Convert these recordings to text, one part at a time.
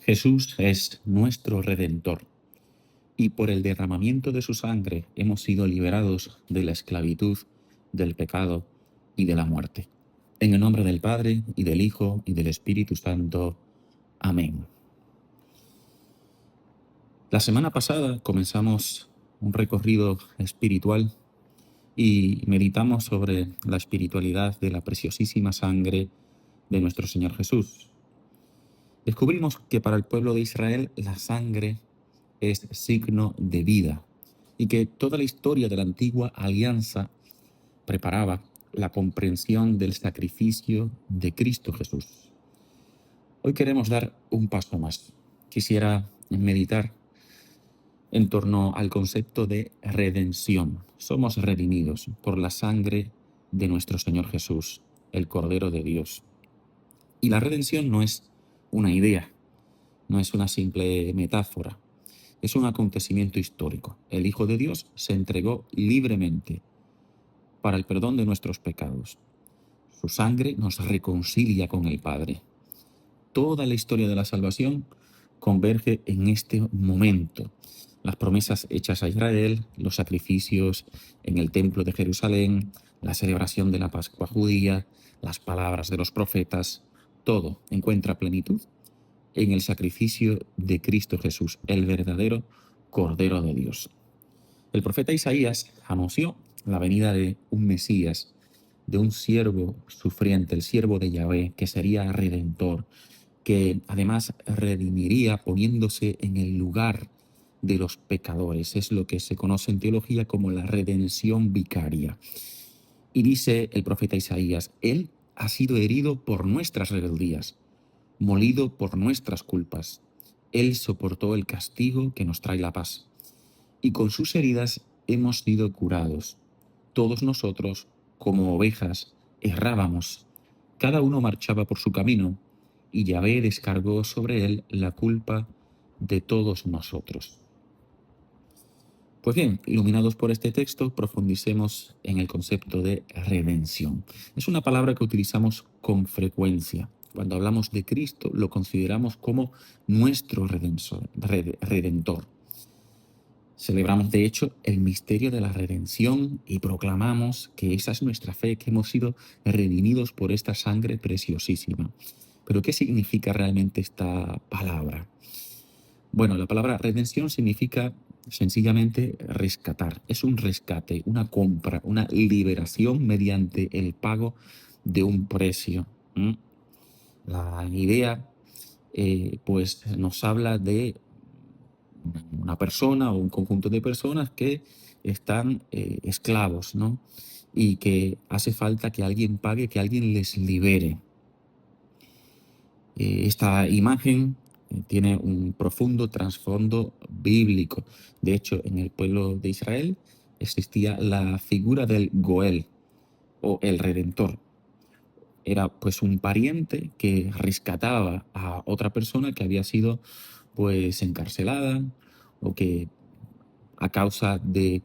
Jesús es nuestro Redentor y por el derramamiento de su sangre hemos sido liberados de la esclavitud, del pecado y de la muerte. En el nombre del Padre, y del Hijo, y del Espíritu Santo. Amén. La semana pasada comenzamos un recorrido espiritual y meditamos sobre la espiritualidad de la preciosísima sangre de nuestro Señor Jesús. Descubrimos que para el pueblo de Israel la sangre es signo de vida y que toda la historia de la antigua alianza preparaba la comprensión del sacrificio de Cristo Jesús. Hoy queremos dar un paso más. Quisiera meditar en torno al concepto de redención. Somos redimidos por la sangre de nuestro Señor Jesús, el Cordero de Dios. Y la redención no es una idea, no es una simple metáfora, es un acontecimiento histórico. El Hijo de Dios se entregó libremente para el perdón de nuestros pecados. Su sangre nos reconcilia con el Padre. Toda la historia de la salvación converge en este momento. Las promesas hechas a Israel, los sacrificios en el templo de Jerusalén, la celebración de la Pascua judía, las palabras de los profetas, todo encuentra plenitud en el sacrificio de Cristo Jesús, el verdadero Cordero de Dios. El profeta Isaías anunció la venida de un Mesías, de un siervo sufriente, el siervo de Yahvé, que sería redentor, que además redimiría poniéndose en el lugar de los pecadores. Es lo que se conoce en teología como la redención vicaria. Y dice el profeta Isaías, Él ha sido herido por nuestras rebeldías, molido por nuestras culpas. Él soportó el castigo que nos trae la paz. Y con sus heridas hemos sido curados. Todos nosotros, como ovejas, errábamos. Cada uno marchaba por su camino, y Yahvé descargó sobre él la culpa de todos nosotros. Pues bien, iluminados por este texto, profundicemos en el concepto de redención. Es una palabra que utilizamos con frecuencia. Cuando hablamos de Cristo, lo consideramos como nuestro redentor. Celebramos, de hecho, el misterio de la redención y proclamamos que esa es nuestra fe, que hemos sido redimidos por esta sangre preciosísima. Pero, ¿qué significa realmente esta palabra? Bueno, la palabra redención significa sencillamente rescatar. Es un rescate, una compra, una liberación mediante el pago de un precio. La idea, pues, nos habla de una persona o un conjunto de personas que están esclavos, ¿no? Y que hace falta que alguien pague, que alguien les libere. Esta imagen tiene un profundo trasfondo bíblico. De hecho, en el pueblo de Israel existía la figura del Goel o el Redentor. Era pues un pariente que rescataba a otra persona que había sido pues encarcelada o que a causa de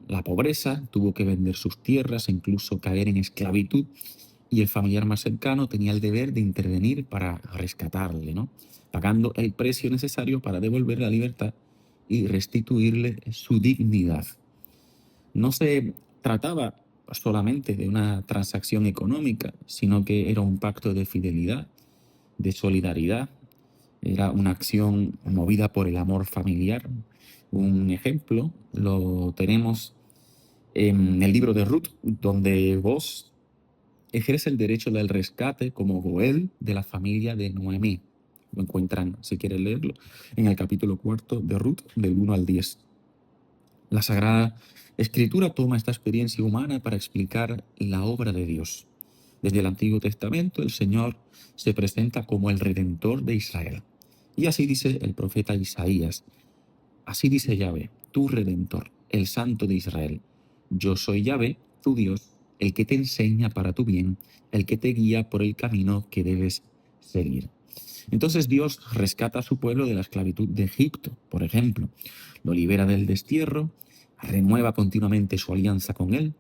la pobreza tuvo que vender sus tierras e incluso caer en esclavitud, y el familiar más cercano tenía el deber de intervenir para rescatarle, ¿no? Pagando el precio necesario para devolver la libertad y restituirle su dignidad. No se trataba solamente de una transacción económica, sino que era un pacto de fidelidad, de solidaridad. Era una acción movida por el amor familiar. Un ejemplo lo tenemos en el libro de Ruth, donde Boaz ejerce el derecho del rescate como Goel de la familia de Noemí. Lo encuentran, si quieren leerlo, en el capítulo 4 de Ruth, del 1 al 10. La Sagrada Escritura toma esta experiencia humana para explicar la obra de Dios. Desde el Antiguo Testamento, el Señor se presenta como el Redentor de Israel. Y así dice el profeta Isaías. Así dice Yahvé, tu Redentor, el Santo de Israel. Yo soy Yahvé, tu Dios, el que te enseña para tu bien, el que te guía por el camino que debes seguir. Entonces Dios rescata a su pueblo de la esclavitud de Egipto, por ejemplo. Lo libera del destierro, renueva continuamente su alianza con él.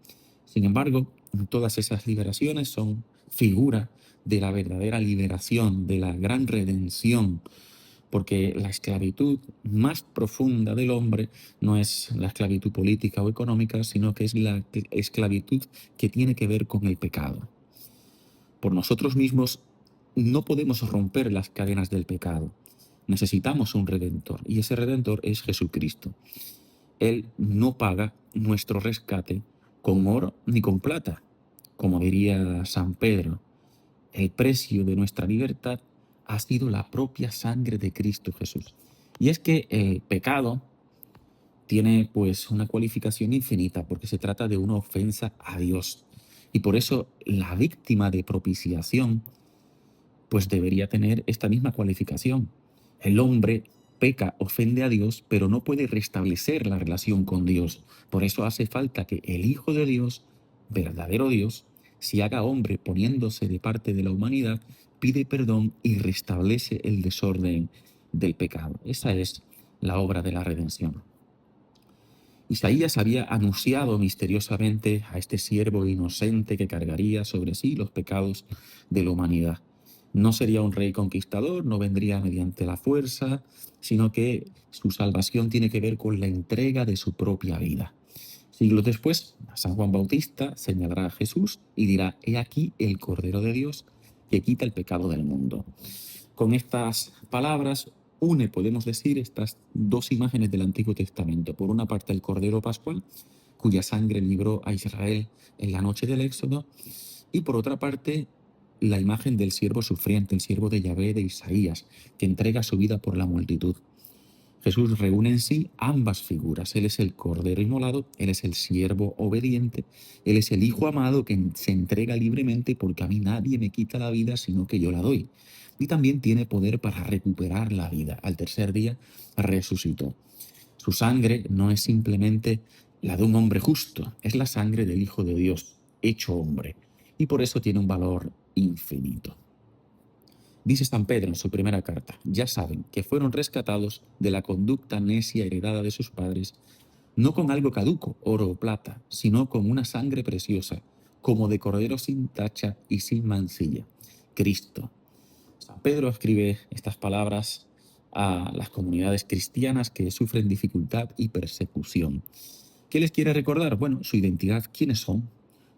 Sin embargo, todas esas liberaciones son figura de la verdadera liberación, de la gran redención porque la esclavitud más profunda del hombre no es la esclavitud política o económica, sino que es la esclavitud que tiene que ver con el pecado. Por nosotros mismos no podemos romper las cadenas del pecado. Necesitamos un redentor, y ese redentor es Jesucristo. Él no paga nuestro rescate con oro ni con plata. Como diría San Pedro, el precio de nuestra libertad ha sido la propia sangre de Cristo Jesús. Y es que el pecado tiene pues una cualificación infinita porque se trata de una ofensa a Dios. Y por eso la víctima de propiciación pues debería tener esta misma cualificación. El hombre peca, ofende a Dios, pero no puede restablecer la relación con Dios. Por eso hace falta que el Hijo de Dios, verdadero Dios, se haga hombre poniéndose de parte de la humanidad, pide perdón y restablece el desorden del pecado. Esa es la obra de la redención. Isaías había anunciado misteriosamente a este siervo inocente que cargaría sobre sí los pecados de la humanidad. No sería un rey conquistador, no vendría mediante la fuerza, sino que su salvación tiene que ver con la entrega de su propia vida. Siglos después, San Juan Bautista señalará a Jesús y dirá: «He aquí el Cordero de Dios que quita el pecado del mundo». Con estas palabras une, podemos decir, estas dos imágenes del Antiguo Testamento. Por una parte, el Cordero Pascual, cuya sangre libró a Israel en la noche del Éxodo, y por otra parte, la imagen del siervo sufriente, el siervo de Yahvé de Isaías, que entrega su vida por la multitud. Jesús reúne en sí ambas figuras. Él es el Cordero inmolado, Él es el siervo obediente, Él es el Hijo amado que se entrega libremente porque a mí nadie me quita la vida sino que yo la doy. Y también tiene poder para recuperar la vida. Al tercer día resucitó. Su sangre no es simplemente la de un hombre justo, es la sangre del Hijo de Dios, hecho hombre. Y por eso tiene un valor infinito. Dice San Pedro en su primera carta: «Ya saben que fueron rescatados de la conducta necia heredada de sus padres, no con algo caduco, oro o plata, sino con una sangre preciosa, como de cordero sin tacha y sin mancilla, Cristo». San Pedro escribe estas palabras a las comunidades cristianas que sufren dificultad y persecución. ¿Qué les quiere recordar? Bueno, su identidad. ¿Quiénes son?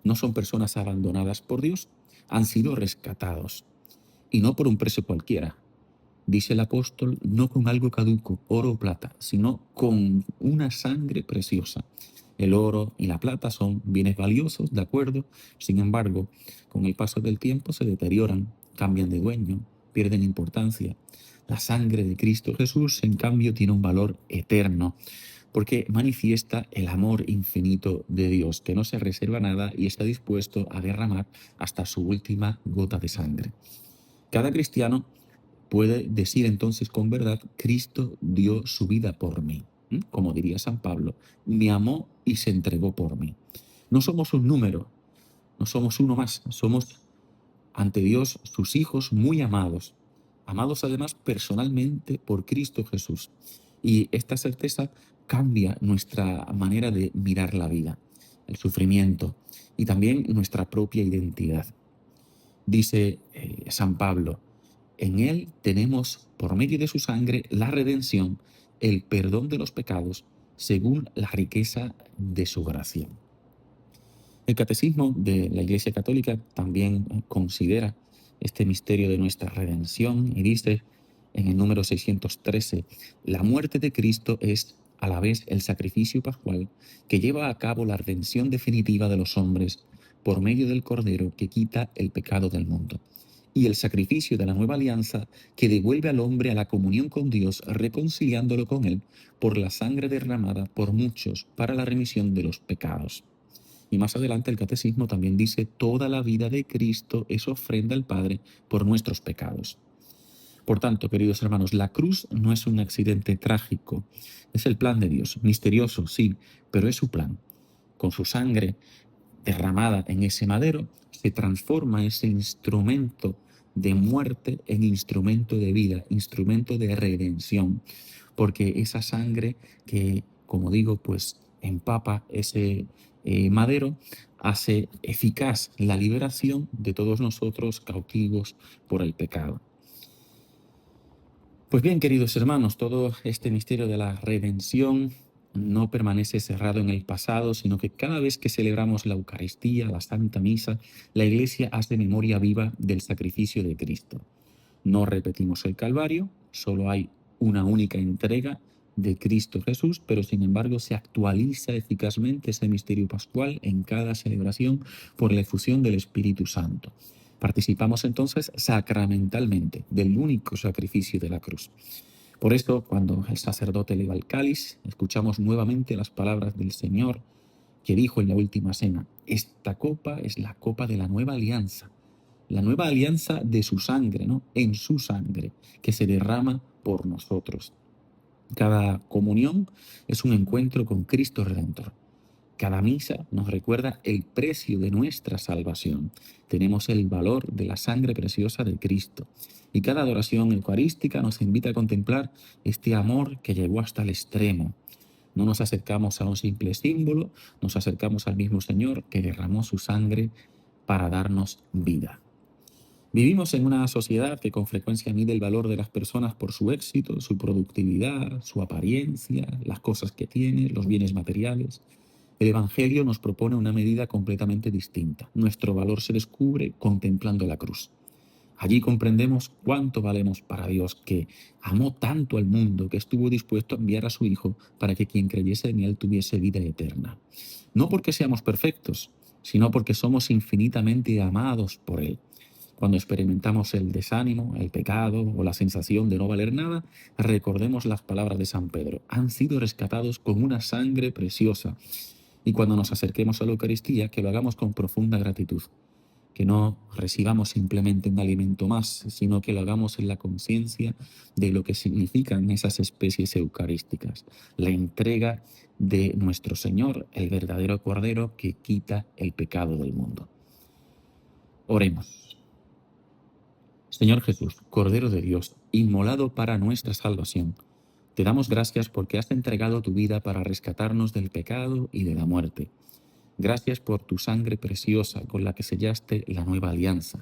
No son personas abandonadas por Dios, han sido rescatados. Y no por un precio cualquiera. Dice el apóstol: no con algo caduco, oro o plata, sino con una sangre preciosa. El oro y la plata son bienes valiosos, de acuerdo. Sin embargo, con el paso del tiempo se deterioran, cambian de dueño, pierden importancia. La sangre de Cristo Jesús, en cambio, tiene un valor eterno, porque manifiesta el amor infinito de Dios, que no se reserva nada y está dispuesto a derramar hasta su última gota de sangre. Cada cristiano puede decir entonces con verdad: Cristo dio su vida por mí. Como diría San Pablo, me amó y se entregó por mí. No somos un número, no somos uno más, somos ante Dios sus hijos muy amados, amados además personalmente por Cristo Jesús. Y esta certeza cambia nuestra manera de mirar la vida, el sufrimiento y también nuestra propia identidad. Dice San Pablo: en Él tenemos, por medio de su sangre, la redención, el perdón de los pecados, según la riqueza de su gracia. El Catecismo de la Iglesia Católica también considera este misterio de nuestra redención y dice en el número 613: la muerte de Cristo es a la vez el sacrificio pascual que lleva a cabo la redención definitiva de los hombres por medio del Cordero que quita el pecado del mundo, y el sacrificio de la nueva alianza que devuelve al hombre a la comunión con Dios, reconciliándolo con Él por la sangre derramada por muchos para la remisión de los pecados. Y más adelante el Catecismo también dice: toda la vida de Cristo es ofrenda al Padre por nuestros pecados. Por tanto, queridos hermanos, la cruz no es un accidente trágico, es el plan de Dios, misterioso, sí, pero es su plan. Con su sangre derramada en ese madero, se transforma ese instrumento de muerte en instrumento de vida, instrumento de redención, porque esa sangre que, como digo, pues empapa ese madero, hace eficaz la liberación de todos nosotros cautivos por el pecado. Pues bien, queridos hermanos, todo este misterio de la redención no permanece cerrado en el pasado, sino que cada vez que celebramos la Eucaristía, la Santa Misa, la Iglesia hace memoria viva del sacrificio de Cristo. No repetimos el Calvario, solo hay una única entrega de Cristo Jesús, pero sin embargo se actualiza eficazmente ese misterio pascual en cada celebración por la efusión del Espíritu Santo. Participamos entonces sacramentalmente del único sacrificio de la cruz. Por eso, cuando el sacerdote eleva el cáliz, escuchamos nuevamente las palabras del Señor que dijo en la última cena: esta copa es la copa de la nueva alianza de su sangre, ¿no? En su sangre, que se derrama por nosotros. Cada comunión es un encuentro con Cristo Redentor. Cada misa nos recuerda el precio de nuestra salvación. Tenemos el valor de la sangre preciosa de Cristo. Y cada adoración eucarística nos invita a contemplar este amor que llegó hasta el extremo. No nos acercamos a un simple símbolo, nos acercamos al mismo Señor que derramó su sangre para darnos vida. Vivimos en una sociedad que con frecuencia mide el valor de las personas por su éxito, su productividad, su apariencia, las cosas que tiene, los bienes materiales. El Evangelio nos propone una medida completamente distinta. Nuestro valor se descubre contemplando la cruz. Allí comprendemos cuánto valemos para Dios, que amó tanto al mundo que estuvo dispuesto a enviar a su Hijo para que quien creyese en Él tuviese vida eterna. No porque seamos perfectos, sino porque somos infinitamente amados por Él. Cuando experimentamos el desánimo, el pecado o la sensación de no valer nada, recordemos las palabras de San Pedro: han sido rescatados con una sangre preciosa. Y cuando nos acerquemos a la Eucaristía, que lo hagamos con profunda gratitud, que no recibamos simplemente un alimento más, sino que lo hagamos en la conciencia de lo que significan esas especies eucarísticas, la entrega de nuestro Señor, el verdadero Cordero que quita el pecado del mundo. Oremos. Señor Jesús, Cordero de Dios, inmolado para nuestra salvación, te damos gracias porque has entregado tu vida para rescatarnos del pecado y de la muerte. Gracias por tu sangre preciosa con la que sellaste la nueva alianza.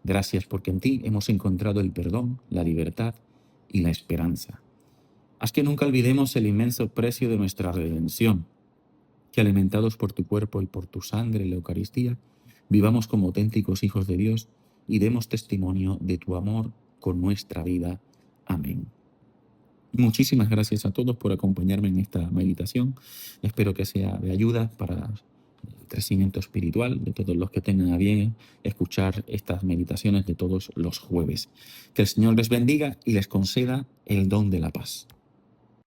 Gracias porque en ti hemos encontrado el perdón, la libertad y la esperanza. Haz que nunca olvidemos el inmenso precio de nuestra redención, que alimentados por tu cuerpo y por tu sangre en la Eucaristía, vivamos como auténticos hijos de Dios y demos testimonio de tu amor con nuestra vida. Amén. Muchísimas gracias a todos por acompañarme en esta meditación. Espero que sea de ayuda para el crecimiento espiritual de todos los que tengan a bien escuchar estas meditaciones de todos los jueves. Que el Señor les bendiga y les conceda el don de la paz.